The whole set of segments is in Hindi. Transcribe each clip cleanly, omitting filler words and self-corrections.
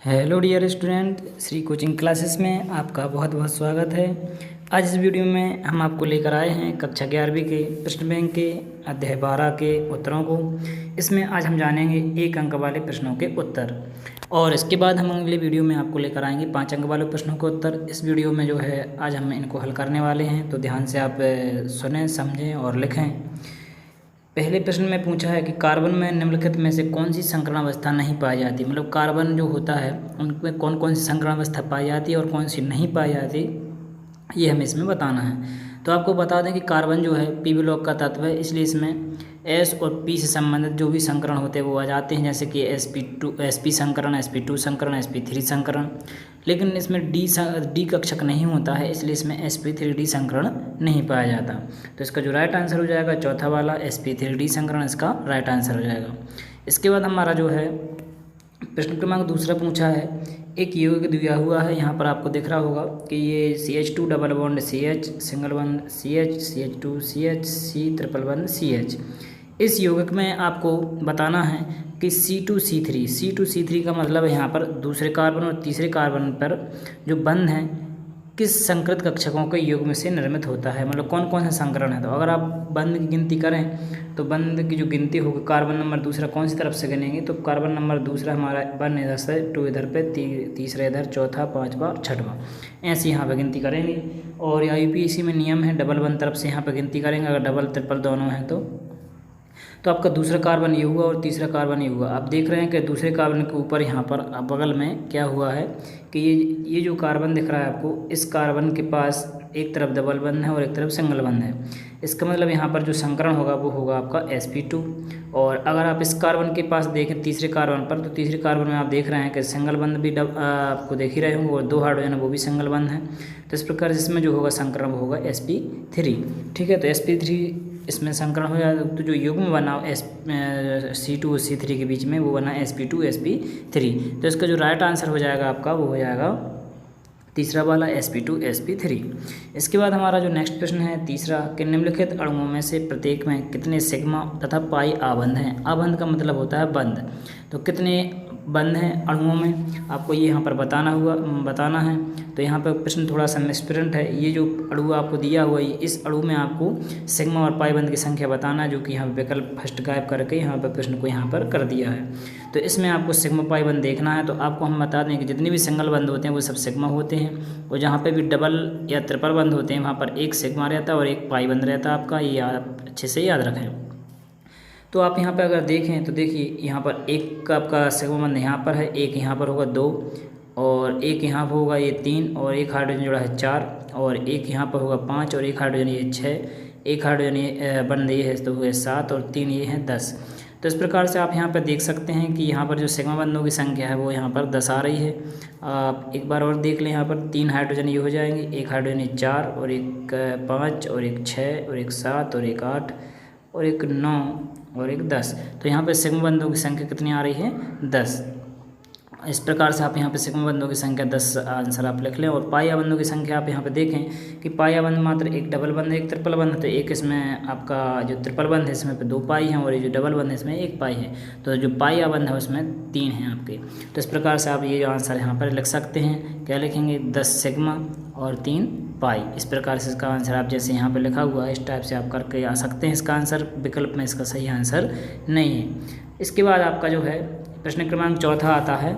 Hello dear student, Shri coaching classes में आपका बहुत बहुत स्वागत है। आज इस वीडियो में हम आपको लेकर आए हैं कक्षा 11वीं के प्रश्न बैंक के अध्याय 12 के उत्तरों को। इसमें आज हम जानेंगे 1 अंक वाले प्रश्नों के उत्तर और इसके बाद हम अगले वीडियो में आपको लेकर आएंगे 5 अंक वाले प्रश्नों के उत्तर। इस वीडियो में जो है आज हम इनको हल करने वाले हैं, तो ध्यान से आप सुनें, समझें और लिखें। पहले प्रश्न में पूछा है कि कार्बन में निम्नलिखित में से कौन सी संकरणावस्था नहीं पाई जाती। मतलब कार्बन जो होता है उनमें कौन कौन सी संकरणावस्था पाई जाती है और कौन सी नहीं पाई जाती, ये हमें इसमें बताना है। तो आपको बता दें कि कार्बन जो है पी ब्लॉक का तत्व है, इसलिए इसमें एस और पी से संबंधित जो भी संकरण होते हैं वो आ जाते हैं, जैसे कि sp संकरण, sp2 संकरण, sp3 संकरण। लेकिन इसमें डी कक्षक नहीं होता है, इसलिए इसमें sp3d संकरण नहीं पाया जाता। तो इसका जो राइट आंसर हो जाएगा चौथा वाला sp3d संकरण इसका राइट आंसर हो जाएगा। इसके बाद हमारा जो है प्रश्न क्रमांक दूसरा पूछा है, एक यौगिक दिया हुआ है, यहाँ पर आपको दिख रहा होगा कि ये CH2 double bond CH single bond CH CH2 CH C triple bond CH। इस यौगिक में आपको बताना है कि C2C3 का मतलब है यहाँ पर दूसरे कार्बन और तीसरे कार्बन पर जो बंध है किस संकृत कक्षकों के युग्म से निर्मित होता है। मतलब कौन कौन से संकरण है। तो अगर आप बंध की गिनती करें तो बंध की जो गिनती होगी, कार्बन नंबर दूसरा कौन सी तरफ से गिनेंगे, तो कार्बन नंबर दूसरा हमारा 1 इधर से, 2 इधर पे, तीसरा इधर, चौथा, 5वां, 6वां, ऐसे यहाँ पे गिनती करेंगे। और IUPAC में नियम है डबल बंध तरफ से यहाँ पे गिनती करेंगे। अगर डबल ट्रिपल दोनों हैं तो आपका दूसरा कार्बन ये हुआ और तीसरा कार्बन ये हुआ। आप देख रहे हैं कि दूसरे कार्बन के ऊपर यहाँ पर बगल में क्या हुआ है कि ये जो कार्बन दिख रहा है आपको, इस कार्बन के पास एक तरफ डबल बंध है और एक तरफ सिंगल बंध है। इसका मतलब यहाँ पर जो संकरण होगा वो होगा आपका sp2। और अगर आप इस कार्बन के पास देखें तीसरे कार्बन पर, तो तीसरे कार्बन में आप देख रहे हैं कि सिंगल बंध भी आपको देख ही रहे होंगे और 2 हाइड्रोजन है वो भी सिंगल बंध है। तो इस प्रकार इसमें जो होगा संकरण वो होगा sp3। ठीक है, तो sp3 इसमें संकरण हो जाएगा। तो जो युग्म बना C2 और C3 के बीच में वो बना sp2 sp3। तो इसका जो राइट आंसर हो जाएगा आपका वो हो जाएगा तीसरा वाला sp2 sp3। इसके बाद हमारा जो नेक्स्ट प्रश्न है तीसरा, कि निम्नलिखित अणुओं में से प्रत्येक में कितने सिग्मा तथा पाई आबंध हैं। आबंध का मतलब होता है बंध। तो कितने बंध हैं अणुओं में आपको ये यहाँ पर बताना है। तो यहाँ पर प्रश्न थोड़ा सा मिसप्रिंट है। ये जो अणु आपको दिया हुआ है, इस अणु में आपको सिग्मा और पाई बंध की संख्या बताना है, जो कि यहाँ विकल्प फर्स्ट गायब करके यहाँ पर प्रश्न को यहाँ पर कर दिया है। तो इसमें आपको सिग्मा पाई बंध देखना है। तो आपको हम बता दें कि जितने भी सिंगल बंध होते हैं वो सब सिग्मा होते हैं, और जहाँ पे भी डबल या ट्रिपल बंध होते हैं वहाँ पर एक सिग्मा रहता है और एक पाई बंध रहता है आपका। ये आप अच्छे से याद रखें। तो आप यहाँ पे अगर देखें तो देखिए यहाँ पर एक का आपका सिग्मा बंध यहाँ पर है, एक यहाँ पर होगा 2, और एक यहाँ पर होगा ये 3, और एक हाइड्रोजन जुड़ा है 4, और एक यहाँ पर होगा 5, और एक हाइड्रोजन ये 6, एक हाइड्रोजन ये बंध ये है तो हुए 7, और 3 ये हैं 10। तो इस प्रकार से आप यहाँ पर देख सकते हैं कि यहाँ पर जो सिग्मा बंधों की संख्या है वो यहाँ पर 10 आ रही है। आप एक बार और देख लें, यहाँ पर 3 हाइड्रोजन ये हो जाएंगे, एक हाइड्रोजन ये 4, और एक 5, और एक 6, और एक 7, और एक 8, और एक 9, और एक 10। तो यहाँ पर सिग्मा बंधों की संख्या कितनी आ रही है 10। इस प्रकार से आप यहाँ पे सिग्मा बंधों की संख्या 10 आंसर आप लिख लें। और पाई बंधों की संख्या आप यहाँ पे देखें कि पाई बंध मात्र एक डबल बंध है, एक ट्रिपल बंध है। तो एक इसमें आपका जो ट्रिपल बंध है इसमें पे 2 पाई हैं, और ये जो डबल बंध है इसमें 1 पाई है। तो जो पाई बंध है उसमें 3 हैं आपके। तो इस प्रकार से आप ये आंसर यहाँ पर लिख सकते हैं। क्या लिखेंगे 10 सिग्मा और 3 पाई। इस प्रकार से इसका आंसर आप जैसे यहाँ पे लिखा हुआ है इस टाइप से आप करके आ सकते हैं। इसका आंसर विकल्प में इसका सही आंसर नहीं है। इसके बाद आपका जो है प्रश्न क्रमांक चौथा आता है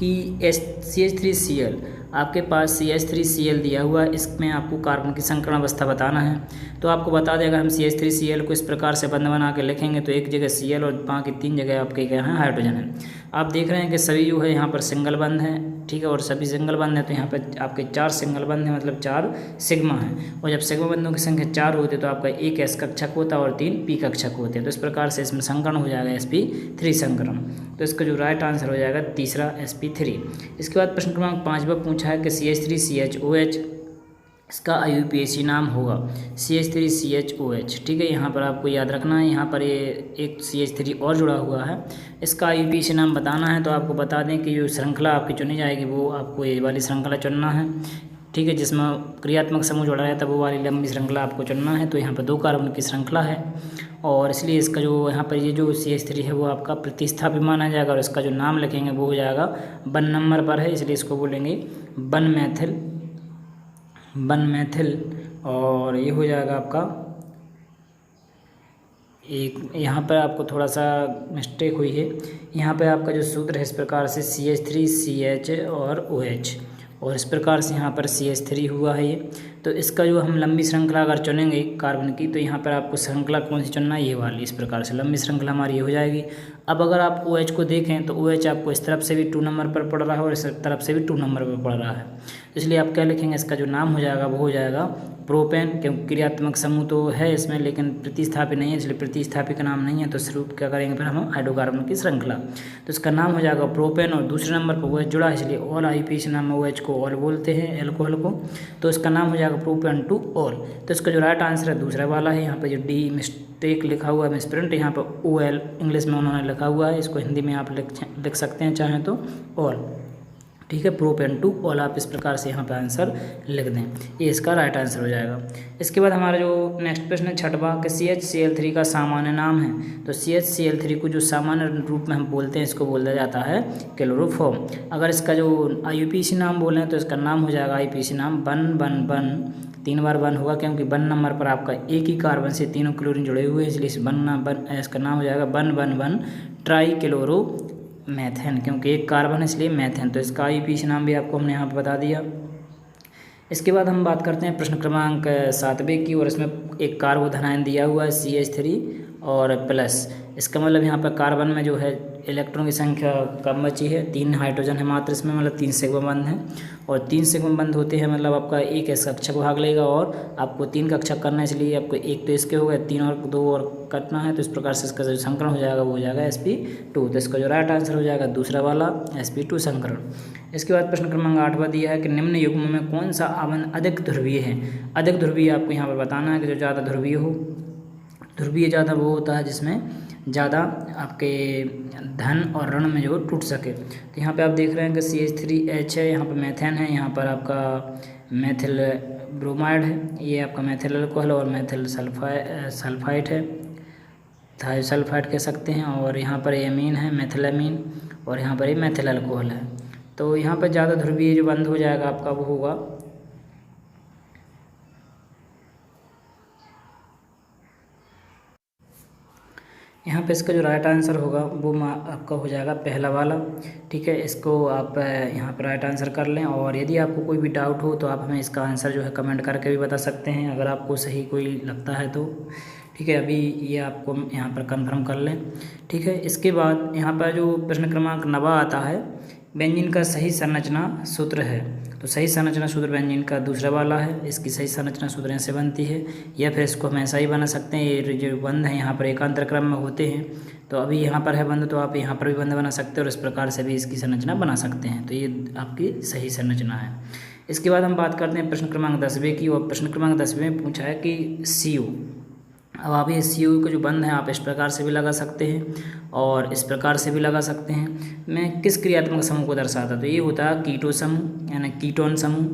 कि CH3Cl, आपके पास CH3Cl दिया हुआ है, इसमें आपको कार्बन की संकरण अवस्था बताना है। तो आपको बता दें, अगर हम CH3Cl को इस प्रकार से बंध बना के लिखेंगे तो एक जगह Cl और बाकी 3 जगह आपके क्या हैं हाइड्रोजन है। आप देख रहे हैं कि सभी जो है यहाँ पर सिंगल बंध है, ठीक है, और सभी सिंगल बंध है। तो यहाँ पर आपके 4 सिंगल बंध है, मतलब 4 सिग्मा है। और जब सिग्मा बंधों की संख्या 4 होती है तो आपका 1 S कक्षक होता है और 3 P कक्षक होते हैं। तो इस प्रकार से इसमें संकरण हो जाएगा sp3 संकरण। तो इसका जो राइट आंसर हो जाएगा तीसरा sp3। इसके बाद प्रश्न क्रमांक 5वां पूछा है कि CH3CHOH, इसका IUPAC नाम होगा CH3CHOH। ठीक है, यहाँ पर आपको याद रखना है। यहाँ पर ये एक CH3 और जुड़ा हुआ है, इसका IUPAC नाम बताना है। तो आपको बता दें कि जो श्रृंखला आपकी चुनी जाएगी वो आपको ये वाली श्रृंखला चुनना है। ठीक है, जिसमें क्रियात्मक समूह जुड़ा रहता है वो वाली लंबी श्रृंखला आपको चुनना है। तो यहाँ पर 2 कार्बन की श्रृंखला है और इसलिए इसका जो यहाँ पर ये जो CH3 है वो आपका प्रतिस्थापी माना जाएगा और इसका जो नाम लिखेंगे वो हो जाएगा 1 नंबर पर है, इसलिए इसको बोलेंगे 1 मैथिल। और ये हो जाएगा आपका एक, यहाँ पर आपको थोड़ा सा मिस्टेक हुई है। यहाँ पे आपका जो सूत्र है इस प्रकार से CH3 CH और OH, और इस प्रकार से यहाँ पर CH3 हुआ है ये। तो इसका जो हम लंबी श्रृंखला अगर चुनेंगे कार्बन की, तो यहाँ पर आपको श्रृंखला कौन सी चुनना है, ये वाली। इस प्रकार से लंबी श्रृंखला हमारी ये हो जाएगी। अब अगर आप OH को देखें तो OH आपको इस तरफ से भी 2 नंबर पर पड़ रहा है और इस तरफ से भी 2 नंबर पर पड़ रहा है, इसलिए आप क्या लिखेंगे, इसका जो नाम हो जाएगा वो हो जाएगा प्रोपेन, क्योंकि क्रियात्मक समूह तो है इसमें लेकिन प्रतिस्थापी नहीं है, इसलिए प्रतिस्थापी का नाम नहीं है। तो स्वरूप क्या करेंगे फिर हम, हाइड्रोकार्बन की श्रृंखला, तो इसका नाम हो जाएगा प्रोपेन। और दूसरे नंबर पर OH जुड़ा है, इसलिए ऑल IUPAC नाम में OH को ऑल बोलते हैं, एल्कोहल को, तो इसका नाम हो जाएगा प्रोपेन टू ऑल। तो इसका जो राइट आंसर है दूसरा वाला है। यहाँ पर जो डी मिस्टेक लिखा हुआ है मिसप्रिंट, यहाँ पर OL इंग्लिश में उन्होंने लिखा हुआ है, इसको हिंदी में आप लिख सकते हैं चाहें तो ऑल, ठीक है, प्रोपेन टू ऑल आप इस प्रकार से यहाँ पे आंसर लिख दें, ये इसका राइट आंसर हो जाएगा। इसके बाद हमारा जो नेक्स्ट प्रश्न है छठवां कि CHCl3 का सामान्य नाम है। तो CHCl3 को जो सामान्य रूप में हम बोलते हैं इसको बोला जाता है क्लोरोफॉर्म। अगर इसका जो IUPAC नाम बोलें तो इसका नाम हो जाएगा IUPAC नाम 1 3 बार 1 होगा, क्योंकि 1 नंबर पर आपका एक ही कार्बन से तीनों क्लोरीन जुड़े हुए हैं, इसलिए इसका नाम हो जाएगा 1 ट्राई क्लोरो मैथेन, क्योंकि एक कार्बन है इसलिए मैथेन। तो इसका IUPAC नाम भी आपको हमने यहाँ पर बता दिया। इसके बाद हम बात करते हैं प्रश्न क्रमांक 7वें की, और इसमें एक कार्बोधनायन दिया हुआ है CH3 और प्लस। इसका मतलब यहाँ पर कार्बन में जो है इलेक्ट्रॉन की संख्या कम बची है, 3 हाइड्रोजन है मात्र इसमें, मतलब 3 सिग्मा बंध हैं, और 3 सिग्मा बंध होते हैं मतलब आपका एक इस कक्षक भाग लेगा, और आपको 3 कक्षक करना है, इसलिए आपको एक तो इसके हो गए, 3 और 2 और करना है। तो इस प्रकार से इसका जो संकरण हो जाएगा वो हो जाएगा sp2। तो इसका जो राइट आंसर हो जाएगा दूसरा वाला sp2 संकरण। इसके बाद प्रश्न क्रमांक 8वां दिया है कि निम्न युग्म में कौन सा आवन अधिक ध्रुवीय है। अधिक ध्रुवीय आपको यहाँ पर बताना है कि जो ज़्यादा ध्रुवीय हो। ध्रुवीय ज़्यादा वो होता है जिसमें ज़्यादा आपके धन और ऋण में जो टूट सके। तो यहाँ पे आप देख रहे हैं कि CH3H है, यहाँ पर मैथेन है, यहाँ पर आपका मैथिल ब्रोमाइड है, ये आपका मैथिल अल्कोहल और मैथिल सल्फाइड है, थायोसल्फाइड कह सकते हैं, और यहाँ पर एमीन है मैथिलामीन, और यहाँ पर ये मैथिल अल्कोहल है। तो यहाँ पर ज़्यादा ध्रुवीय जो बंद हो जाएगा आपका वो होगा यहाँ पे इसका जो राइट आंसर होगा वो आपका हो जाएगा पहला वाला, ठीक है। इसको आप यहाँ पर राइट आंसर कर लें, और यदि आपको कोई भी डाउट हो तो आप हमें इसका आंसर जो है कमेंट करके भी बता सकते हैं, अगर आपको सही कोई लगता है तो, ठीक है। अभी ये आपको यहाँ पर कंफर्म कर लें, ठीक है। इसके बाद यहाँ पर जो प्रश्न क्रमांक 9 आता है, व्यंजन का सही संरचना सूत्र है। तो सही संरचना सूत्र व्यंजन का दूसरा वाला है, इसकी सही संरचना सूत्र ऐसे बनती है, या फिर इसको हम ऐसा ही बना सकते हैं। ये जो बंध है यहाँ पर एकांतर क्रम में होते हैं, तो अभी यहाँ पर है बंध, तो आप यहाँ पर भी बंध बना सकते हैं, और इस प्रकार से भी इसकी संरचना बना सकते हैं। तो ये आपकी सही संरचना है। इसके बाद हम बात करते हैं प्रश्न क्रमांक 10वें की, और प्रश्न क्रमांक 10वें में पूछा है कि CO। अब आप ये CO का जो बंध है आप इस प्रकार से भी लगा सकते हैं और इस प्रकार से भी लगा सकते हैं। मैं किस क्रियात्मक समूह को दर्शाता, तो ये होता है कीटो समूह यानी कीटोन समूह,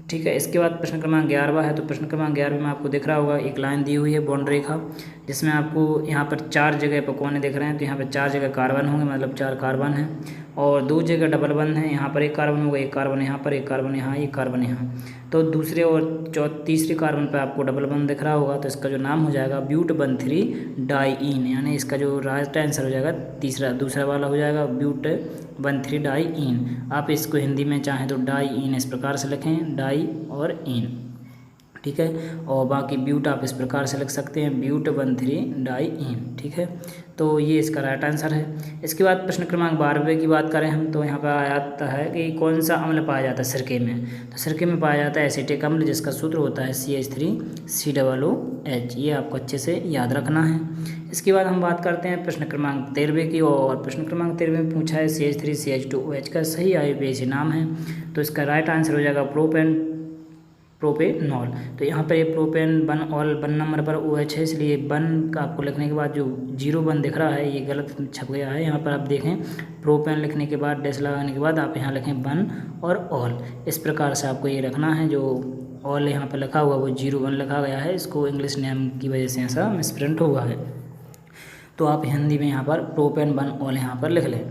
ठीक है। इसके बाद प्रश्न क्रमांक 11वां है, तो प्रश्न क्रमांक 11वें में आपको दिख रहा होगा एक लाइन दी हुई है बॉन्ड रेखा, जिसमें आपको यहाँ पर 4 जगह पर कोने दिख रहे हैं। तो यहाँ पर 4 जगह कार्बन होंगे, मतलब 4 कार्बन हैं, और 2 जगह डबल बंध हैं। यहाँ पर एक कार्बन होगा, एक कार्बन यहाँ पर, एक कार्बन यहाँ, एक कार्बन यहाँ। तो दूसरे और तीसरे कार्बन पर आपको डबल बंध दिख रहा होगा, तो इसका जो नाम हो जाएगा ब्यूट 1,3 डाईइन, यानी इसका जो राइट आंसर हो जाएगा दूसरा वाला हो जाएगा ब्यूट 1,3 डाईइन। आप इसको हिंदी में चाहें तो डाईइन इस प्रकार से लिखें, डाई और इन, ठीक है। और बाकी ब्यूट आप इस प्रकार से लिख सकते हैं, ब्यूट 1,3 डाईइन, ठीक है। तो ये इसका राइट आंसर है। इसके बाद प्रश्न क्रमांक 12वें की बात करें हम, तो यहाँ पर आ जाता है कि कौन सा अम्ल पाया जाता है सिरके में। तो सिरके में पाया जाता है एसिटिक अम्ल, जिसका सूत्र होता है CH3COOH। ये आपको अच्छे से याद रखना है। इसके बाद हम बात करते हैं प्रश्न क्रमांक 13वें की, और प्रश्न क्रमांक 13वें में पूछा है CH3CH2OH का सही IUPAC नाम है। तो इसका राइट आंसर हो जाएगा प्रोपेनॉल। तो यहाँ पर ये प्रोपेन 1 नंबर पर OH है, इसलिए 1 का आपको लिखने के बाद जो 0 1 दिख रहा है ये गलत छप गया है। यहाँ पर आप देखें प्रोपेन लिखने के बाद डैश लगाने के बाद आप यहाँ लिखें 1 और ऑल, इस प्रकार से आपको ये रखना है। जो ऑल यहाँ पर लिखा हुआ वो 0 1 लिखा गया है, इसको इंग्लिश नेम की वजह से ऐसा मिसप्रिंट हुआ है। तो आप हिंदी में यहाँ पर प्रोपेन 1 ऑल यहाँ पर लिख लें।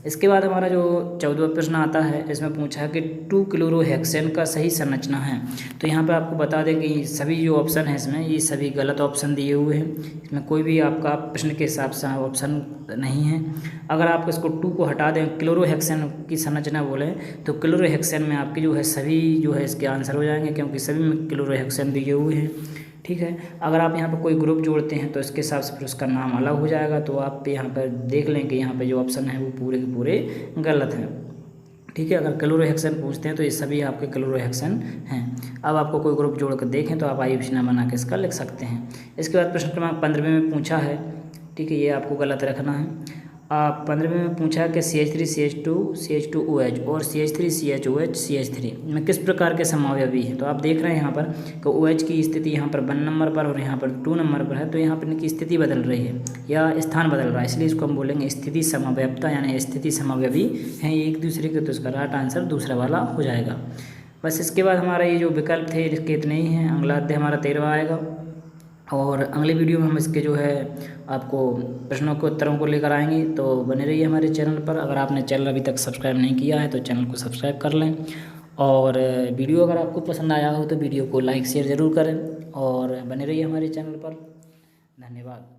इसके बाद हमारा जो 14वां प्रश्न आता है, इसमें पूछा है कि 2 क्लोरोहेक्सेन का सही संरचना है। तो यहाँ पर आपको बता दें कि सभी जो ऑप्शन है इसमें ये सभी गलत ऑप्शन दिए हुए हैं। इसमें कोई भी आपका प्रश्न के हिसाब से ऑप्शन नहीं है। अगर आप इसको 2 को हटा दें, क्लोरोहेक्सेन की संरचना बोलें तो क्लोरोहेक्सेन में आपके जो है सभी जो है इसके आंसर हो जाएंगे, क्योंकि सभी में क्लोरोहेक्सेन दिए हुए हैं। ठीक है, अगर आप यहाँ पर कोई ग्रुप जोड़ते हैं तो इसके हिसाब से फिर उसका नाम अलग हो जाएगा। तो आप यहाँ पर देख लें कि यहाँ पे जो ऑप्शन है वो पूरे के पूरे गलत हैं। ठीक है, अगर क्लोरोहेक्सेन पूछते हैं तो ये सभी आपके क्लोरोहेक्सेन हैं। अब आपको कोई ग्रुप जोड़ कर देखें तो आप आयुष्ना बना के इसका लिख सकते हैं। इसके बाद प्रश्न क्रमांक 15वें में पूछा है, ठीक है, ये आपको गलत रखना है। 15वें में पूछा कि CH3CH2 CH2OH और CH3CHOH CH3 में किस प्रकार के समावयवी हैं। तो आप देख रहे हैं यहाँ पर कि OH की स्थिति यहाँ पर 1 नंबर पर और यहाँ पर 2 नंबर पर है, तो यहाँ पर इनकी स्थिति बदल रही है या स्थान बदल रहा है, इसलिए इसको हम बोलेंगे स्थिति समावयवता, यानी स्थिति समावयवी हैं एक दूसरे के। तो इसका राइट आंसर दूसरा वाला हो जाएगा। बस इसके बाद हमारा ये जो विकल्प थे इसके इतने ही हैं। अगला अध्याय हमारा 13वां आएगा और अगले वीडियो में हम इसके जो है आपको प्रश्नों के उत्तरों को लेकर आएंगे। तो बने रहिए हमारे चैनल पर। अगर आपने चैनल अभी तक सब्सक्राइब नहीं किया है तो चैनल को सब्सक्राइब कर लें, और वीडियो अगर आपको पसंद आया हो तो वीडियो को लाइक शेयर ज़रूर करें, और बने रहिए हमारे चैनल पर। धन्यवाद।